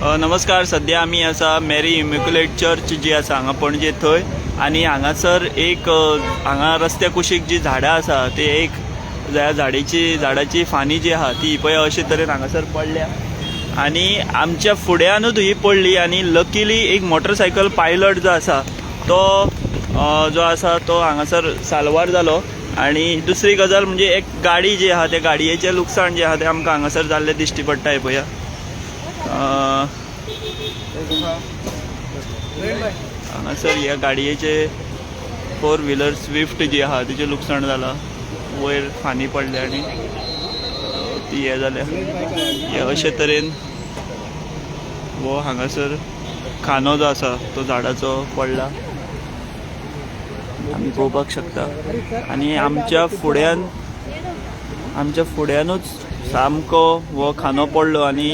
नमस्कार. सध्या आम्ही असा मेरी इमॅक्युलेट चर्च जी आसा हांगा पणजे थंय आनी हांगासर एक हांगा रस्त्या कुशीक जी झाडां आसा ते एक झाडाची फानी जी आहा ती पळय अशे तरेन हांगासर पडल्या आनी आमच्या फुड्यानूच ही पडली आनी लकीली एक मोटरसायकल पायलट जो आसा तो हांगासर साल्वार जालो. आनी दुसरी गजाल म्हणजे एक गाडी जी आहा त्या गाडयेचें लुकसाण जे आहा तें आमकां हांगासर जाल्लें दिश्टी पडटा. हे पळया हांगासर ह्या गाडयेचे 4 व्हिलर स्विफ्ट जी आहा तिचें लुकसाण जालां. वयर फानी पडल्या आनी ती हे जाल्या. हे अशे तरेन हो हांगासर खानो जो आसा तो झाडाचो पडला आमी पळोवपाक शकता. आनी आमच्या फुड्यानूच सामको हो खानो पडलो आनी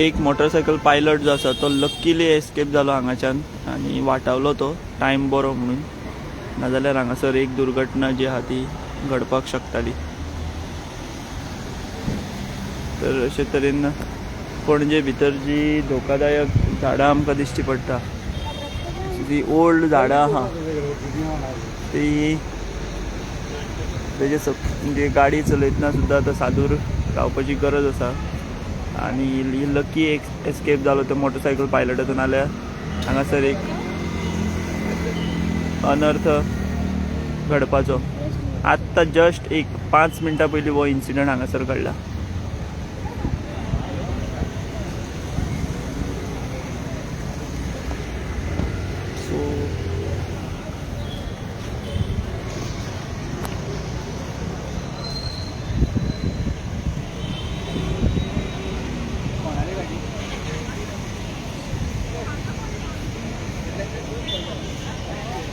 एक मोटरसायकल पायलट जो आसा तो लकीली एस्केप जालो हांगाच्यान आनी वाटावलो तो टायम बरो म्हणून. नाजाल्यार हांगासर एक दुर्घटना जी आहा ती घडपाक शकताली. तर अशे तरेन पणजे भितर जी धोकादायक झाडां आमकां दिश्टी पडटा, जी ओल्ड झाडां आहा ती तेजे म्हणजे गाडी चलयतना सुद्दां आतां सादूर रावपाची गरज आसा. आनी लकी एक एस्केप जालो तो मोटरसायकल पायलटाचो, नाल्यार हांगासर एक अनर्थ घडपाचो. आत्तां जस्ट एक 5 मिनटां पयलीं हो इन्सिडंट हांगासर घडला.